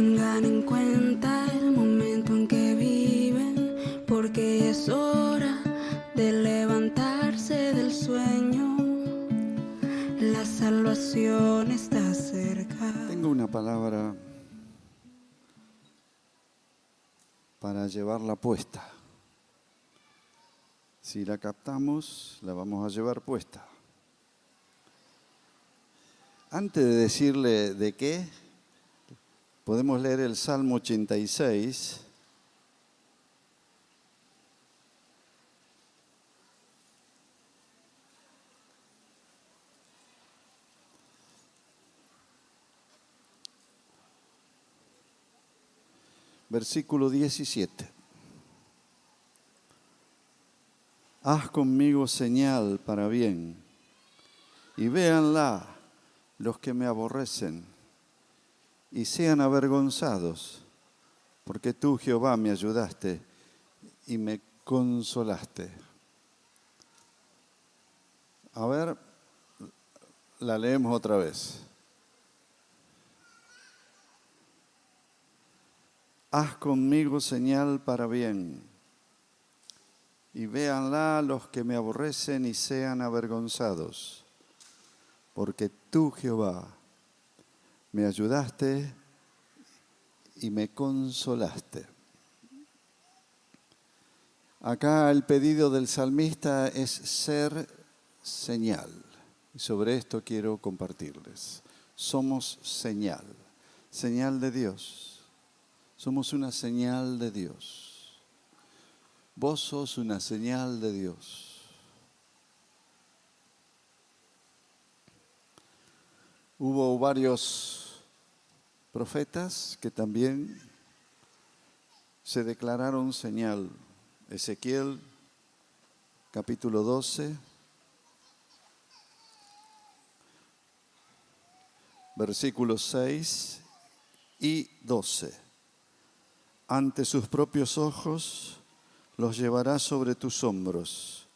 tengan en cuenta el momento en que viven, porque es hora de levantarse del sueño. La salvación está cerca. Tengo una palabra para llevarla puesta. Si la captamos, la vamos a llevar puesta. Antes de decirle de qué, podemos leer el Salmo 86. Versículo 17. Haz conmigo señal para bien, y véanla los que me aborrecen, y sean avergonzados, porque tú, Jehová, me ayudaste y me consolaste. A ver, la leemos otra vez. Haz conmigo señal para bien, y véanla los que me aborrecen y sean avergonzados, porque tú, Jehová, me ayudaste y me consolaste. Acá el pedido del salmista es ser señal. Y sobre esto quiero compartirles. Somos señal, señal de Dios. Somos una señal de Dios. Vos sos una señal de Dios. Hubo varios profetas que también se declararon señal. Ezequiel, capítulo 12, versículos 6 y 12. Ante sus propios ojos los llevarás sobre tus hombros.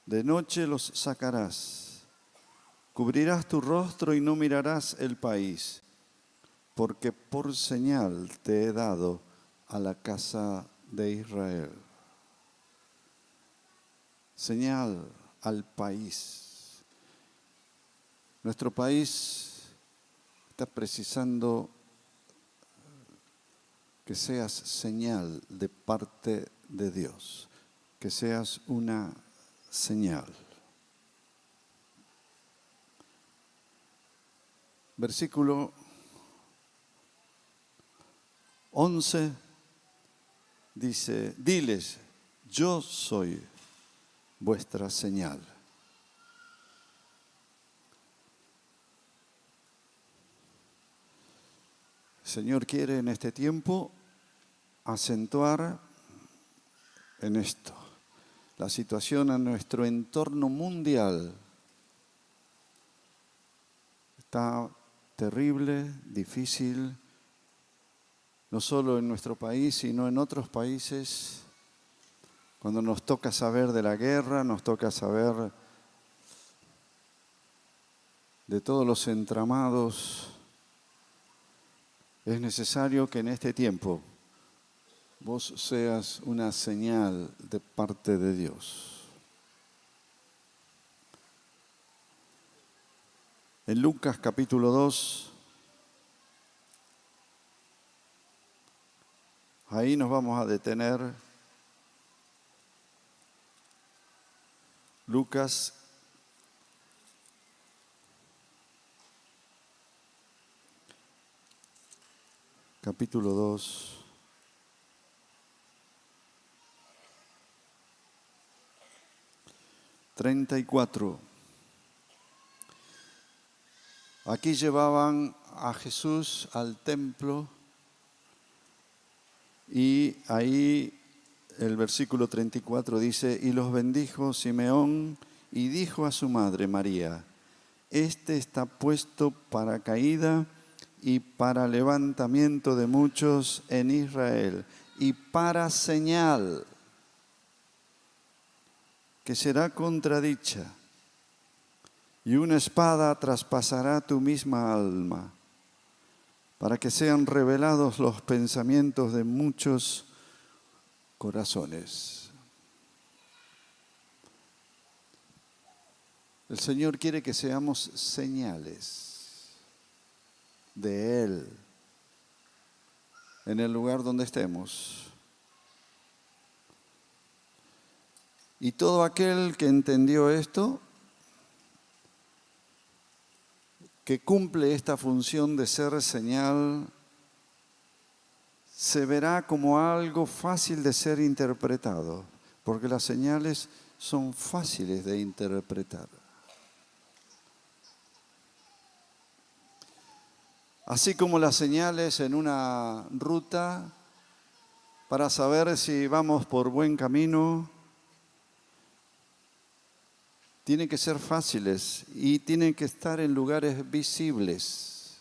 De noche los sacarás. Cubrirás tu rostro y no mirarás el país, porque por señal te he dado a la casa de Israel. Señal al país. Nuestro país está precisando que seas señal de parte de Dios, que seas una señal. Versículo 11 dice, diles, yo soy vuestra señal. El Señor quiere en este tiempo acentuar en esto. La situación en nuestro entorno mundial está terrible, difícil, no solo en nuestro país, sino en otros países. Cuando nos toca saber de la guerra, nos toca saber de todos los entramados, es necesario que en este tiempo vos seas una señal de parte de Dios. En Lucas capítulo 2, ahí nos vamos a detener. Lucas capítulo 2. ...34... Aquí llevaban a Jesús al templo y ahí el versículo 34 dice, y los bendijo Simeón y dijo a su madre María, este está puesto para caída y para levantamiento de muchos en Israel y para señal que será contradicha. Y una espada traspasará tu misma alma, para que sean revelados los pensamientos de muchos corazones. El Señor quiere que seamos señales de Él en el lugar donde estemos. Y todo aquel que entendió esto, que cumple esta función de ser señal, se verá como algo fácil de ser interpretado, porque las señales son fáciles de interpretar. Así como las señales en una ruta para saber si vamos por buen camino, tienen que ser fáciles y tienen que estar en lugares visibles.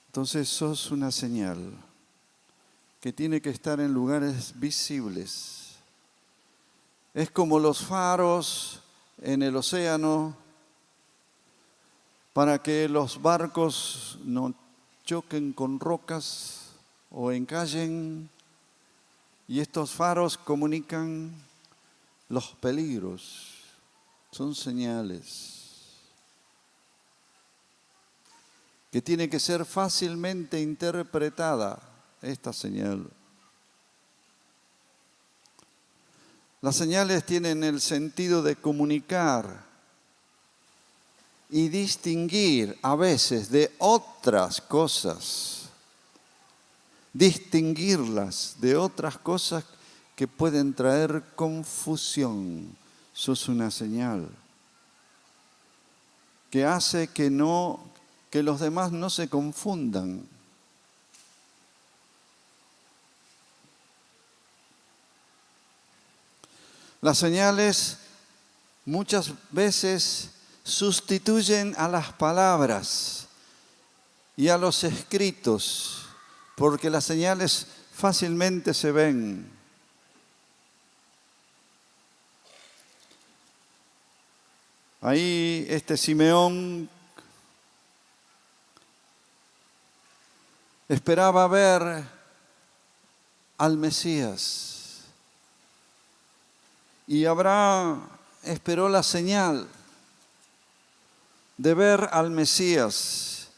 Entonces sos una señal que tiene que estar en lugares visibles. Es como los faros en el océano para que los barcos no choquen con rocas o encallen, y estos faros comunican los peligros, son señales que tiene que ser fácilmente interpretada esta señal. Las señales tienen el sentido de comunicar y distinguir a veces de otras cosas, distinguirlas de otras cosas que pueden traer confusión. Sos una señal que hace que los demás no se confundan. Las señales muchas veces sustituyen a las palabras y a los escritos, porque las señales fácilmente se ven. Ahí Simeón esperaba ver al Mesías y Abraham esperó la señal de ver al Mesías,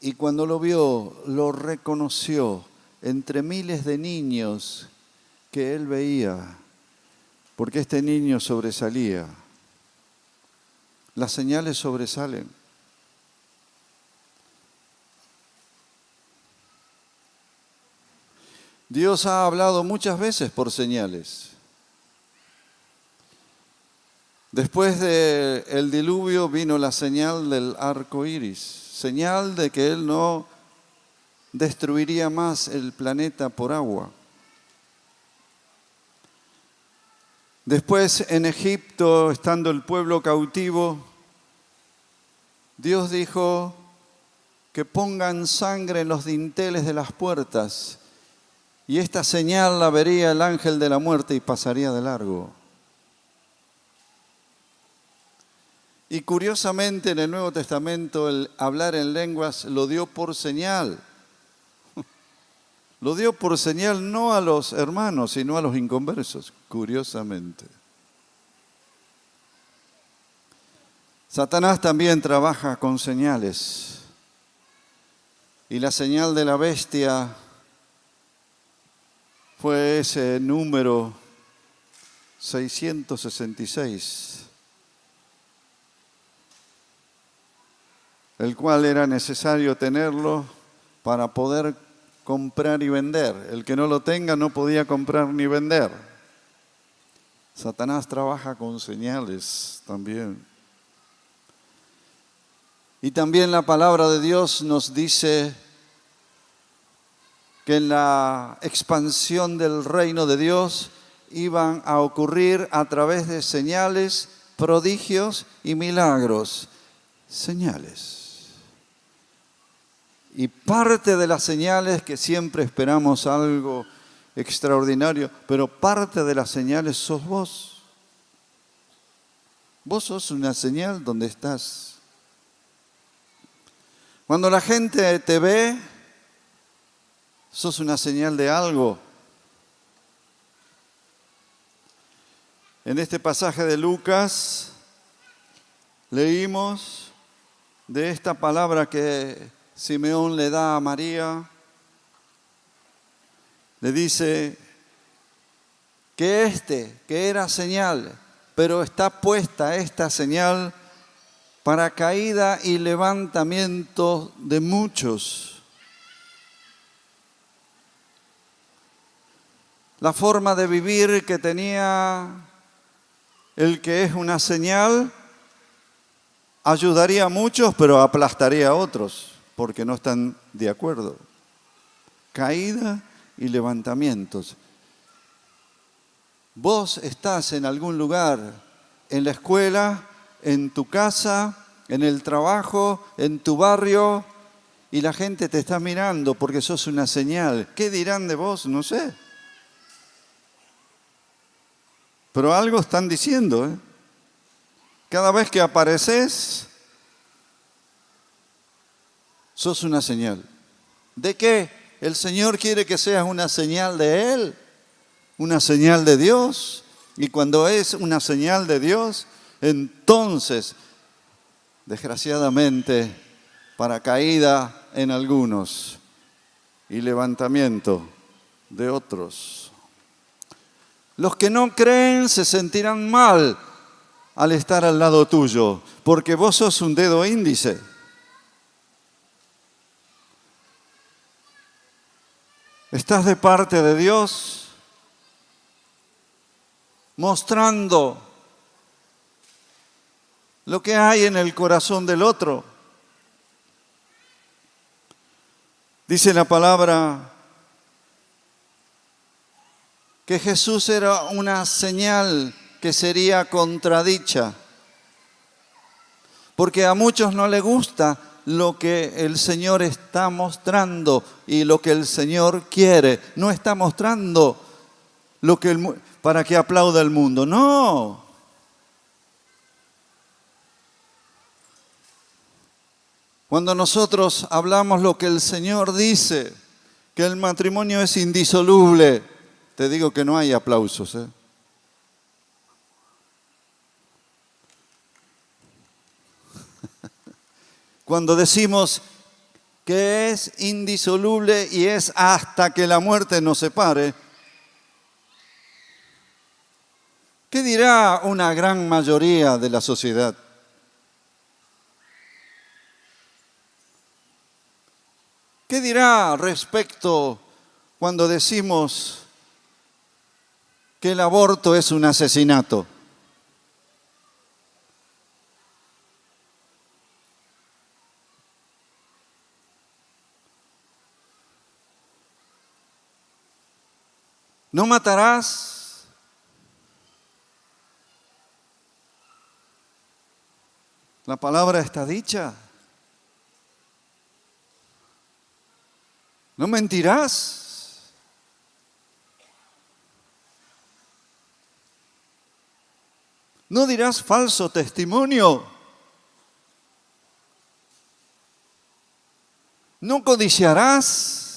y cuando lo vio, lo reconoció entre miles de niños que él veía, porque este niño sobresalía. Las señales sobresalen. Dios ha hablado muchas veces por señales. Después del diluvio vino la señal del arco iris, señal de que Él no destruiría más el planeta por agua. Después en Egipto, estando el pueblo cautivo, Dios dijo que pongan sangre en los dinteles de las puertas, y esta señal la vería el ángel de la muerte y pasaría de largo. Y curiosamente en el Nuevo Testamento el hablar en lenguas lo dio por señal. Lo dio por señal no a los hermanos, sino a los inconversos, curiosamente. Satanás también trabaja con señales. Y la señal de la bestia fue ese número 666. El cual era necesario tenerlo para poder comprar y vender. El que no lo tenga no podía comprar ni vender. Satanás trabaja con señales también. Y también la palabra de Dios nos dice que en la expansión del reino de Dios iban a ocurrir a través de señales, prodigios y milagros. Señales. Y parte de las señales, que siempre esperamos algo extraordinario, pero parte de las señales sos vos. Vos sos una señal donde estás. Cuando la gente te ve, sos una señal de algo. En este pasaje de Lucas leímos de esta palabra que Simeón le da a María. Le dice que era señal, pero está puesta esta señal para caída y levantamiento de muchos. La forma de vivir que tenía el que es una señal ayudaría a muchos, pero aplastaría a otros, porque no están de acuerdo. Caída y levantamientos. Vos estás en algún lugar, en la escuela, en tu casa, en el trabajo, en tu barrio, y la gente te está mirando porque sos una señal. ¿Qué dirán de vos? No sé. Pero algo están diciendo, ¿eh? Cada vez que apareces, sos una señal. ¿De qué? El Señor quiere que seas una señal de Él, una señal de Dios. Y cuando es una señal de Dios, entonces, desgraciadamente, para caída en algunos y levantamiento de otros. Los que no creen se sentirán mal al estar al lado tuyo, porque vos sos un dedo índice. Estás de parte de Dios, mostrando lo que hay en el corazón del otro. Dice la palabra que Jesús era una señal que sería contradicha, porque a muchos no les gusta lo que el Señor está mostrando y lo que el Señor quiere. No está mostrando lo que para que aplauda el mundo, no. Cuando nosotros hablamos lo que el Señor dice, que el matrimonio es indisoluble, te digo que no hay aplausos, ¿eh? Cuando decimos que es indisoluble y es hasta que la muerte nos separe, ¿qué dirá una gran mayoría de la sociedad? ¿Qué dirá respecto cuando decimos que el aborto es un asesinato? ¿No matarás? La palabra está dicha. ¿No mentirás? ¿No dirás falso testimonio? ¿No codiciarás?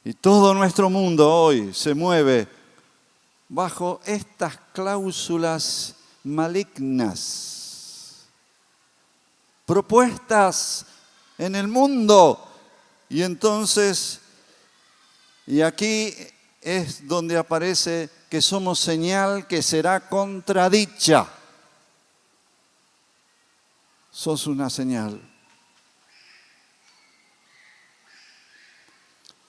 Y todo nuestro mundo hoy se mueve bajo estas cláusulas malignas, propuestas en el mundo. Y entonces, y aquí es donde aparece que somos señal que será contradicha. Sos una señal.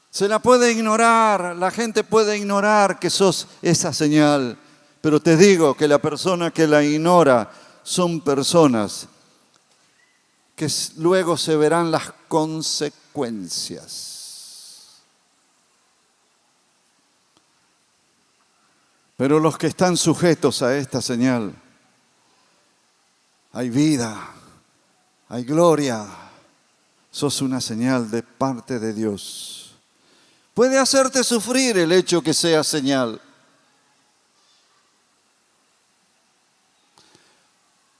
Se la puede ignorar, la gente puede ignorar que sos esa señal, pero te digo que la persona que la ignora son personas que luego se verán las consecuencias. Pero los que están sujetos a esta señal, hay vida, hay gloria, sos una señal de parte de Dios. Puede hacerte sufrir el hecho que sea señal.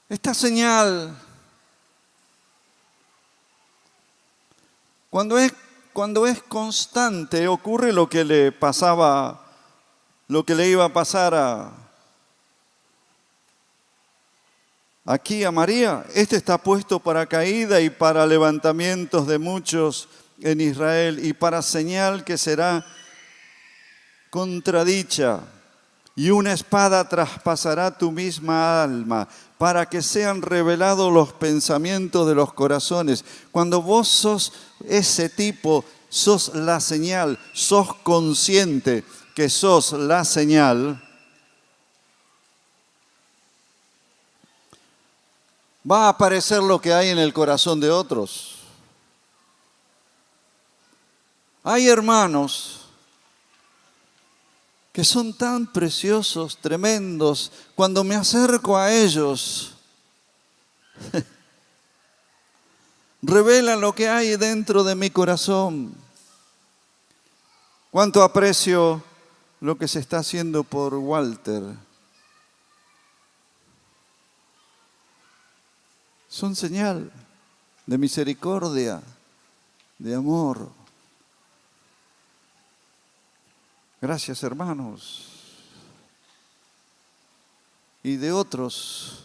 Esta señal Cuando es constante, ocurre lo que le pasaba, lo que le iba a pasar aquí a María. Este está puesto para caída y para levantamientos de muchos en Israel, y para señal que será contradicha, y una espada traspasará tu misma alma, para que sean revelados los pensamientos de los corazones. Cuando vos sos ese tipo, sos la señal, sos consciente que sos la señal, va a aparecer lo que hay en el corazón de otros. Hay hermanos que son tan preciosos, tremendos, cuando me acerco a ellos, revelan lo que hay dentro de mi corazón. Cuánto aprecio lo que se está haciendo por Walter. Son señal de misericordia, de amor. Gracias, hermanos. Y de otros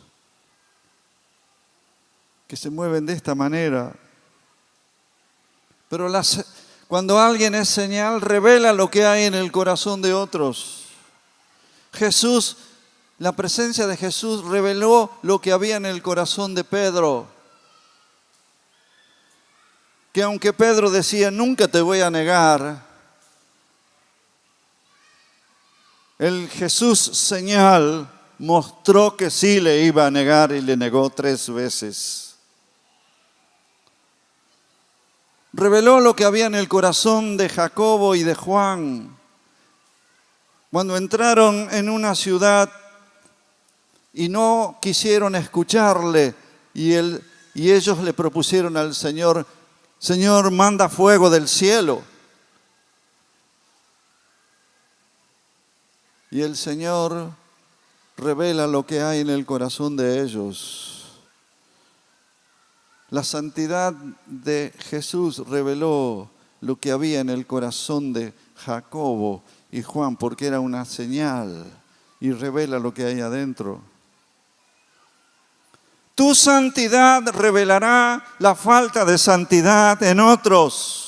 que se mueven de esta manera. Pero cuando alguien es señal, revela lo que hay en el corazón de otros. Jesús, la presencia de Jesús reveló lo que había en el corazón de Pedro. Que aunque Pedro decía, nunca te voy a negar, el Jesús señal mostró que sí le iba a negar y le negó 3 veces. Reveló lo que había en el corazón de Jacobo y de Juan. Cuando entraron en una ciudad y no quisieron escucharle, y ellos le propusieron al Señor, Señor, manda fuego del cielo. Y el Señor revela lo que hay en el corazón de ellos. La santidad de Jesús reveló lo que había en el corazón de Jacobo y Juan, porque era una señal y revela lo que hay adentro. Tu santidad revelará la falta de santidad en otros.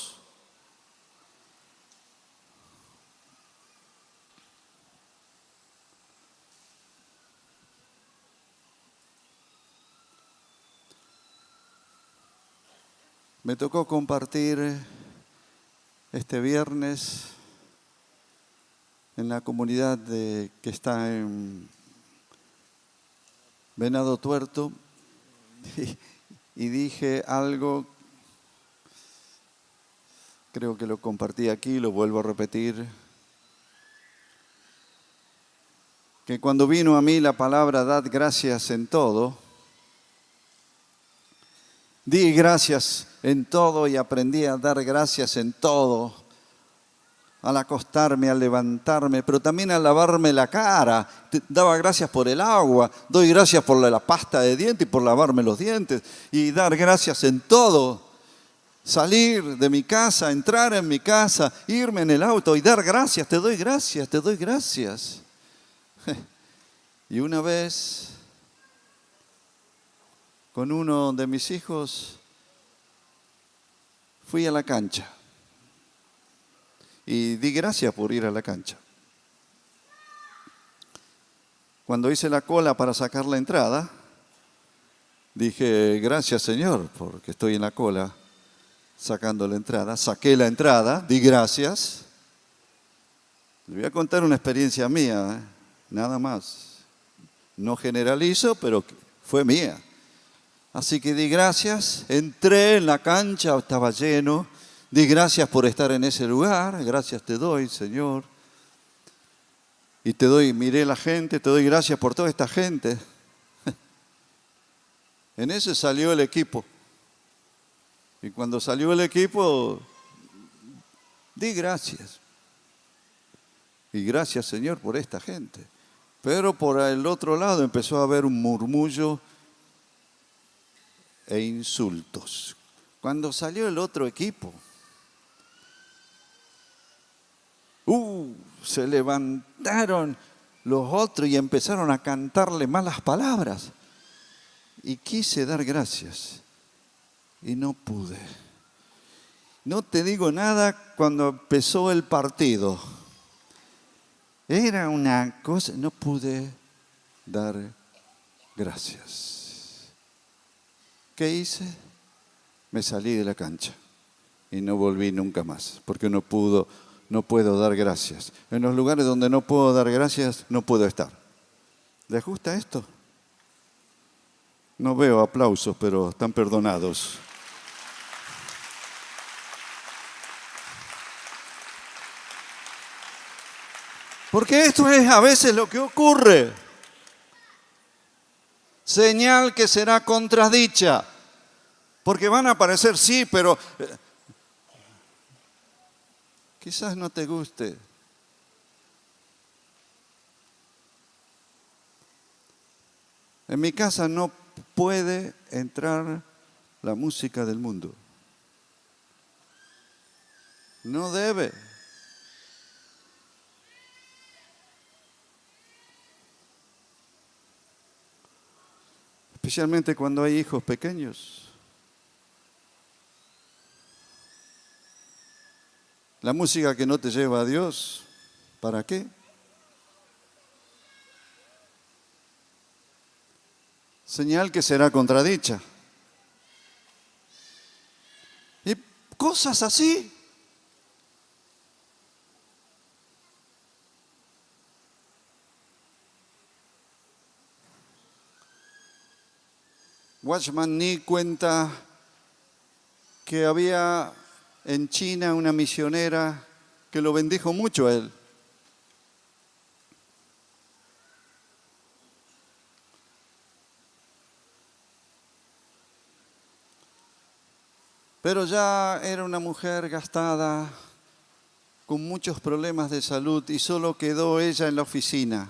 Me tocó compartir este viernes en la comunidad que está en Venado Tuerto y dije algo, creo que lo compartí aquí, lo vuelvo a repetir, que cuando vino a mí la palabra dad gracias en todo, di gracias en todo y aprendí a dar gracias en todo, al acostarme, al levantarme, pero también al lavarme la cara. Daba gracias por el agua, doy gracias por la pasta de dientes y por lavarme los dientes y dar gracias en todo. Salir de mi casa, entrar en mi casa, irme en el auto y dar gracias, te doy gracias, te doy gracias. Y una vez, con uno de mis hijos, fui a la cancha y di gracias por ir a la cancha. Cuando hice la cola para sacar la entrada, dije, gracias Señor, porque estoy en la cola sacando la entrada. Saqué la entrada, di gracias. Les voy a contar una experiencia mía, nada más. No generalizo, pero fue mía. Así que di gracias, entré en la cancha, estaba lleno, di gracias por estar en ese lugar, gracias te doy, Señor. Y miré la gente, te doy gracias por toda esta gente. En ese salió el equipo. Y cuando salió el equipo, di gracias. Y gracias, Señor, por esta gente. Pero por el otro lado empezó a haber un murmullo e insultos. Cuando salió el otro equipo, Se levantaron los otros y empezaron a cantarle malas palabras. Y quise dar gracias y no pude. No te digo nada cuando empezó el partido. Era una cosa, no pude dar gracias. ¿Qué hice? Me salí de la cancha y no volví nunca más, porque no puedo dar gracias. En los lugares donde no puedo dar gracias, no puedo estar. ¿Les gusta esto? No veo aplausos, pero están perdonados. Porque esto es a veces lo que ocurre. Señal que será contradicha. Porque van a aparecer, sí, pero quizás no te guste. En mi casa no puede entrar la música del mundo. No debe. Especialmente cuando hay hijos pequeños. La música que no te lleva a Dios, ¿para qué? Señal que será contradicha. Y cosas así. Watchman Nee cuenta que había en China una misionera que lo bendijo mucho a él. Pero ya era una mujer gastada, con muchos problemas de salud, y solo quedó ella en la oficina.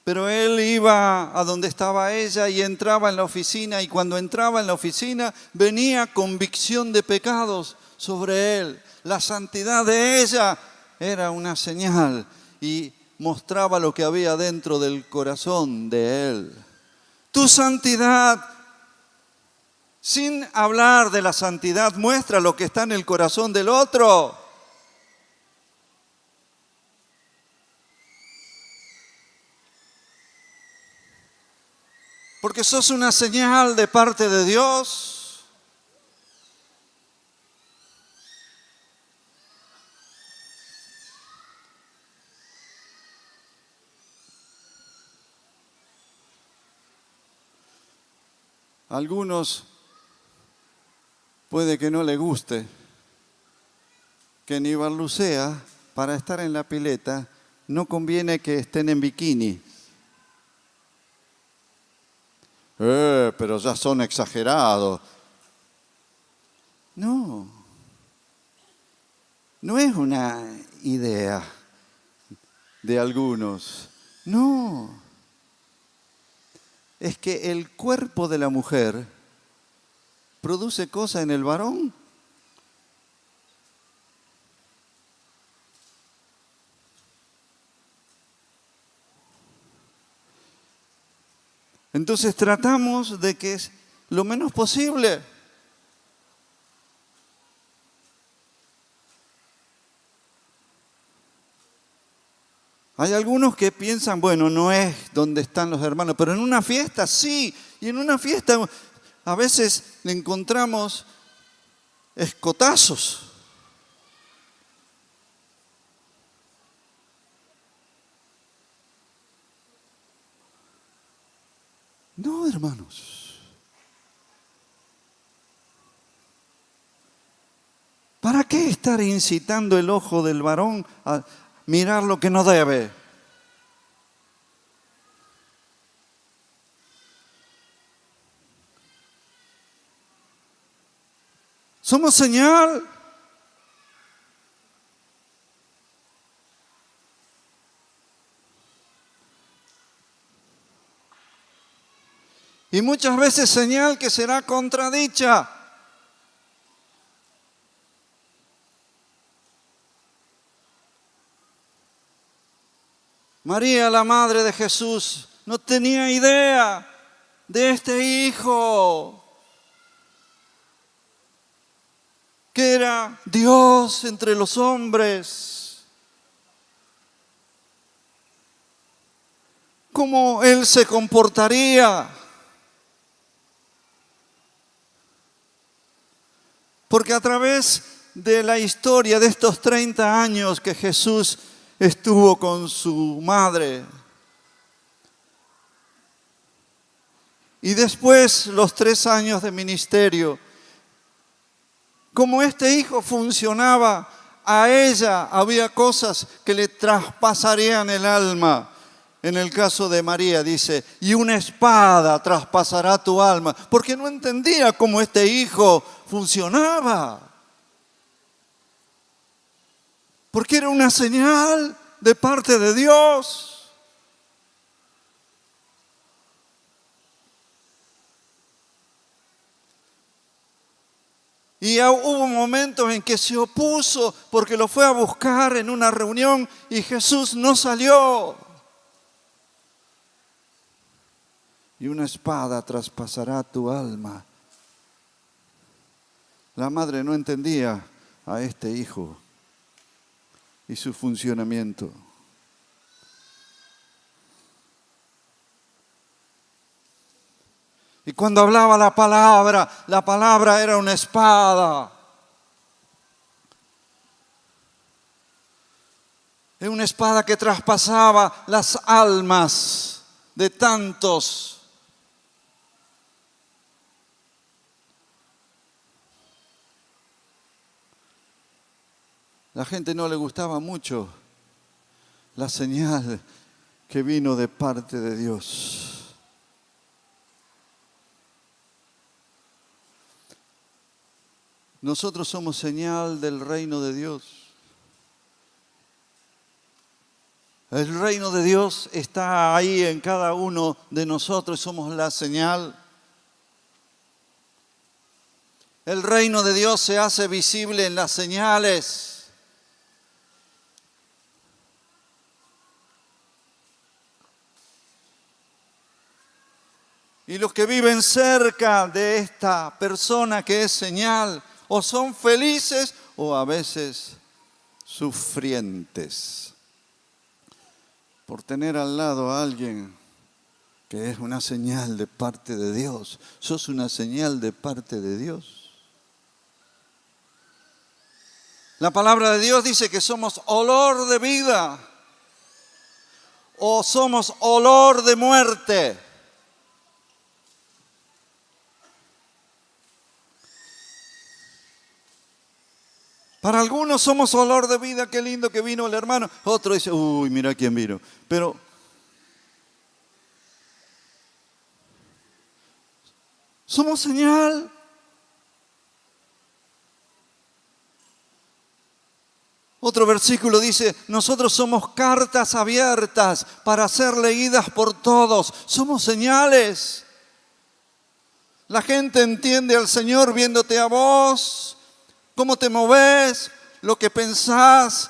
Pero él iba a donde estaba ella y entraba en la oficina, y cuando entraba en la oficina venía convicción de pecados sobre él. La santidad de ella era una señal y mostraba lo que había dentro del corazón de él. Tu santidad, sin hablar de la santidad, muestra lo que está en el corazón del otro. Porque sos una señal de parte de Dios. A algunos puede que no le guste que en Ibarlucea, para estar en la pileta, no conviene que estén en bikini. Pero ya son exagerados. No es una idea de algunos. No. Es que el cuerpo de la mujer produce cosas en el varón. Entonces tratamos de que es lo menos posible. Hay algunos que piensan, bueno, no es donde están los hermanos, pero en una fiesta sí. Y en una fiesta a veces le encontramos escotazos. No, hermanos. ¿Para qué estar incitando el ojo del varón a mirar lo que no debe? Somos señal. Y muchas veces señal que será contradicha. María, la madre de Jesús, no tenía idea de este hijo, que era Dios entre los hombres. ¿Cómo él se comportaría? Porque a través de la historia de estos 30 años que Jesús estuvo con su madre, y después los 3 años de ministerio, como este hijo funcionaba, a ella había cosas que le traspasarían el alma. En el caso de María dice, y una espada traspasará tu alma, porque no entendía cómo este hijo funcionaba. Porque era una señal de parte de Dios. Y hubo momentos en que se opuso porque lo fue a buscar en una reunión y Jesús no salió. Y una espada traspasará tu alma. La madre no entendía a este hijo y su funcionamiento. Y cuando hablaba la palabra era una espada. Era una espada que traspasaba las almas de tantos. La gente no le gustaba mucho la señal que vino de parte de Dios. Nosotros somos señal del reino de Dios. El reino de Dios está ahí en cada uno de nosotros y somos la señal. El reino de Dios se hace visible en las señales. Y los que viven cerca de esta persona que es señal, o son felices o a veces sufrientes por tener al lado a alguien que es una señal de parte de Dios. ¿Sos una señal de parte de Dios? La palabra de Dios dice que somos olor de vida o somos olor de muerte. Para algunos somos olor de vida, qué lindo que vino el hermano. Otro dice, uy, mira quién vino. Pero somos señal. Otro versículo dice, nosotros somos cartas abiertas para ser leídas por todos. Somos señales. La gente entiende al Señor viéndote a vos. ¿Cómo te movés? Lo que pensás.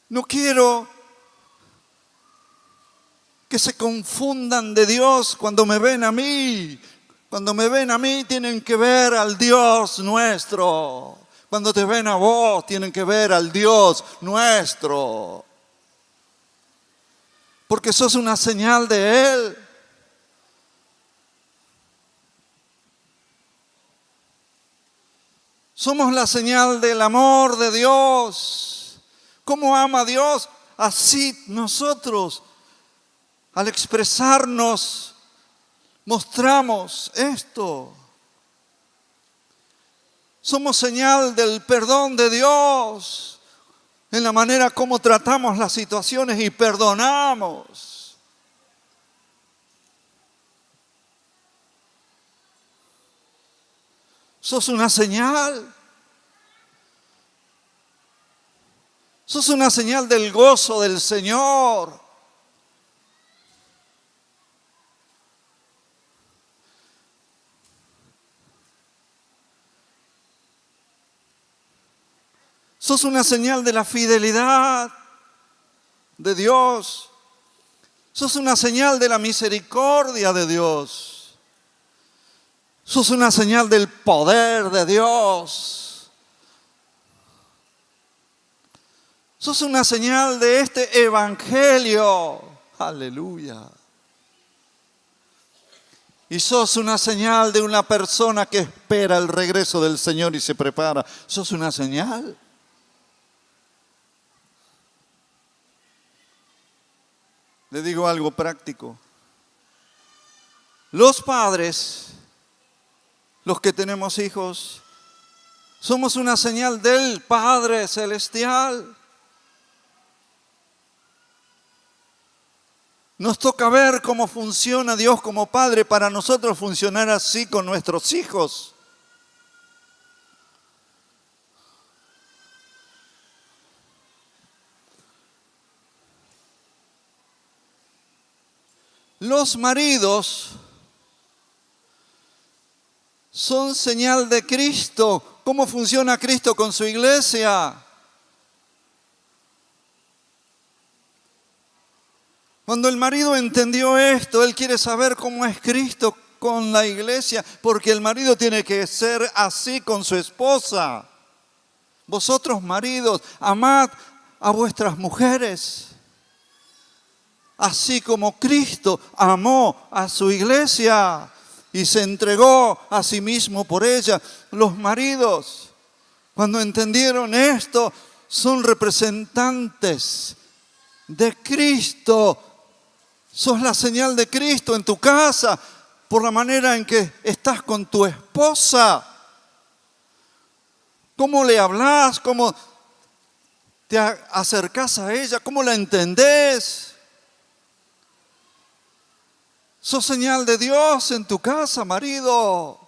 No quiero que se confundan de Dios cuando me ven a mí. Cuando me ven a mí tienen que ver al Dios nuestro. Cuando te ven a vos tienen que ver al Dios nuestro. Porque sos una señal de Él. Somos la señal del amor de Dios. ¿Cómo ama Dios? Así nosotros, al expresarnos, mostramos esto. Somos señal del perdón de Dios en la manera como tratamos las situaciones y perdonamos. Sos una señal. Sos una señal del gozo del Señor. Sos una señal de la fidelidad de Dios. Sos una señal de la misericordia de Dios. Sos una señal del poder de Dios. Sos una señal de este evangelio. Aleluya. Y sos una señal de una persona que espera el regreso del Señor y se prepara. Sos una señal. Le digo algo práctico. Los padres, los que tenemos hijos, somos una señal del Padre Celestial. Nos toca ver cómo funciona Dios como Padre para nosotros funcionar así con nuestros hijos. Los maridos son señal de Cristo. ¿Cómo funciona Cristo con su iglesia? Cuando el marido entendió esto, él quiere saber cómo es Cristo con la iglesia, porque el marido tiene que ser así con su esposa. Vosotros, maridos, amad a vuestras mujeres, así como Cristo amó a su iglesia y se entregó a sí mismo por ella. Los maridos, cuando entendieron esto, son representantes de Cristo. Sos la señal de Cristo en tu casa por la manera en que estás con tu esposa. ¿Cómo le hablas? ¿Cómo te acercás a ella? ¿Cómo la entendés? Sos señal de Dios en tu casa, marido.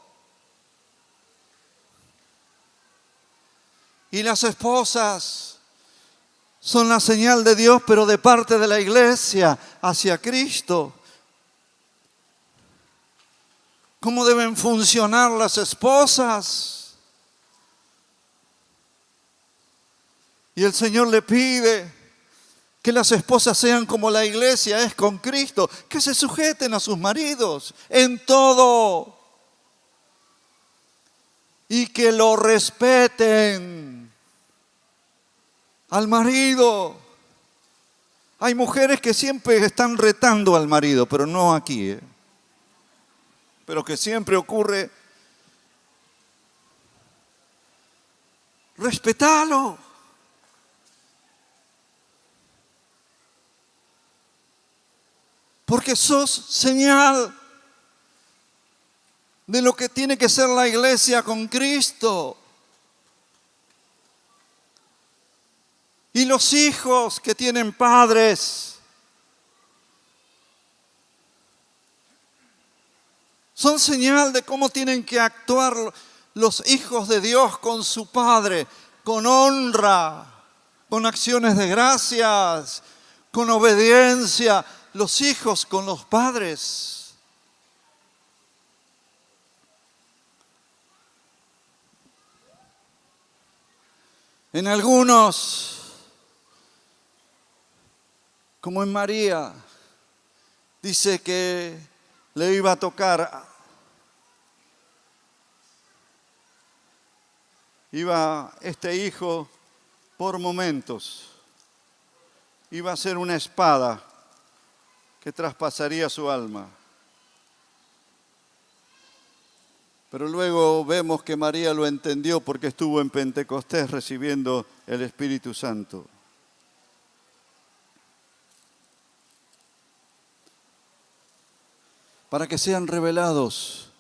Y las esposas son la señal de Dios, pero de parte de la iglesia hacia Cristo. ¿Cómo deben funcionar las esposas? Y el Señor le pide que las esposas sean como la iglesia es con Cristo, que se sujeten a sus maridos en todo y que lo respeten. Al marido. Hay mujeres que siempre están retando al marido, pero no aquí. Pero que siempre ocurre. Respetalo. Porque sos señal de lo que tiene que ser la iglesia con Cristo. Y los hijos que tienen padres son señal de cómo tienen que actuar los hijos de Dios con su padre, con honra, con acciones de gracias, con obediencia, los hijos con los padres. En algunos, como en María, dice que le iba a tocar, iba este hijo por momentos, iba a ser una espada que traspasaría su alma. Pero luego vemos que María lo entendió porque estuvo en Pentecostés recibiendo el Espíritu Santo. Para que sean revelados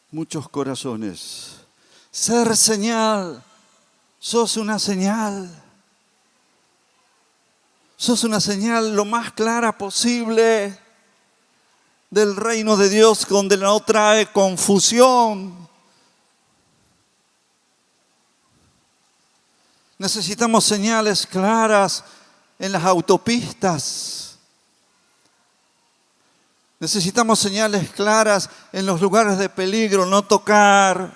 muchos corazones. Ser señal, sos una señal. Sos una señal lo más clara posible del reino de Dios, donde no trae confusión. Necesitamos señales claras en las autopistas. Necesitamos señales claras en los lugares de peligro, no tocar.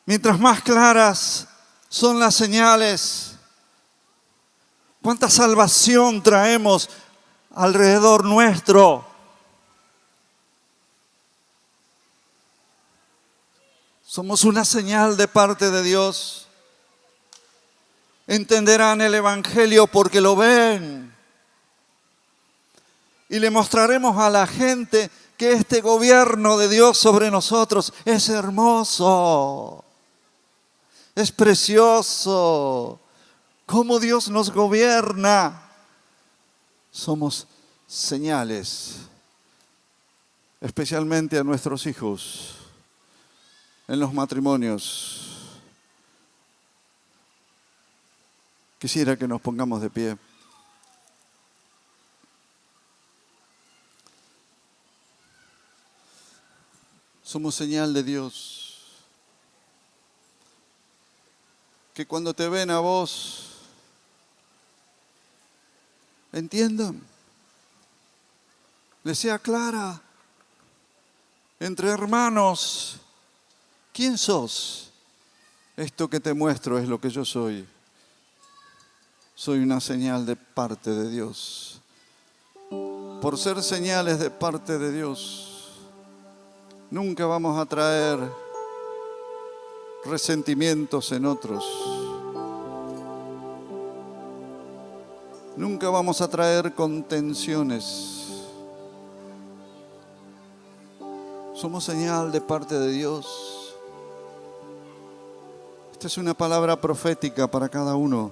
mientras más claras son las señales, cuánta salvación traemos alrededor nuestro. Somos una señal de parte de Dios. Entenderán el Evangelio porque lo ven. Y le mostraremos a la gente que este gobierno de Dios sobre nosotros es hermoso, es precioso. Cómo Dios nos gobierna. Somos señales, especialmente a nuestros hijos, en los matrimonios. Quisiera que nos pongamos de pie. Somos señal de Dios. Que cuando te ven a vos, entiendan, les sea clara, entre hermanos, ¿quién sos? Esto que te muestro es lo que yo soy. Soy una señal de parte de Dios. Por ser señales de parte de Dios, nunca vamos a traer resentimientos en otros. Nunca vamos a traer contenciones. Somos señal de parte de Dios. Esta es una palabra profética para cada uno.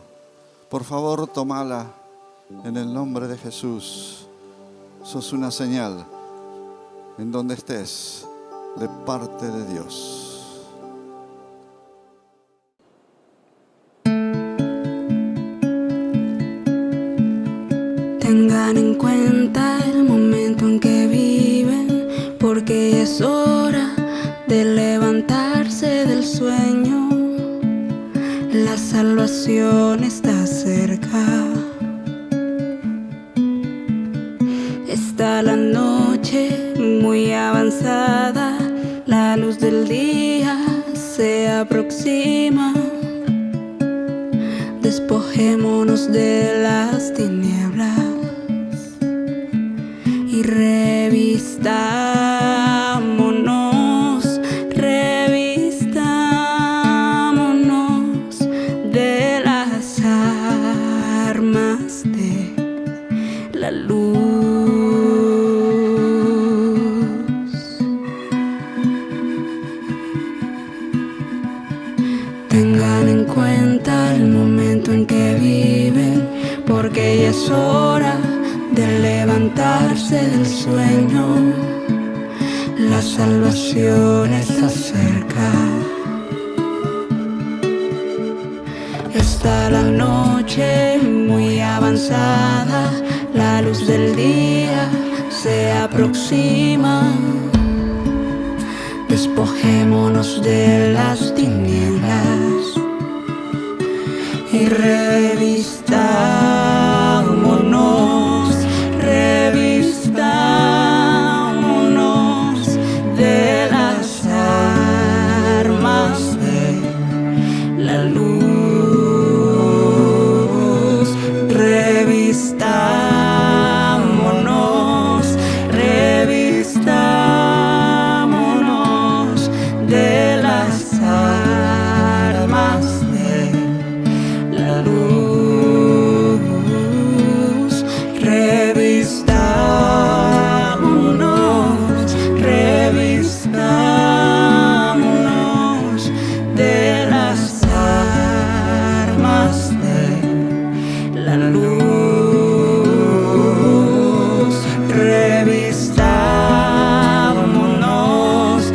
Por favor, tómala en el nombre de Jesús. Sos una señal en donde estés de parte de Dios. Tengan en cuenta el momento en que viven, porque es hora de levantarse del sueño. La salvación está cerca. Está la noche muy avanzada, la luz del día se aproxima. Despojémonos de las tinieblas y revistámonos de las armas de la luz. Tengan en cuenta el momento en que viven, porque ya es hora de levantarse del sueño. La salvación está cerca. Está la noche muy avanzada, la luz del día se aproxima. Despojémonos de las tinieblas y revistámonos de las armas de la luz. Revistámonos de las armas de la luz. Revistámonos de las armas de la luz. Revistámonos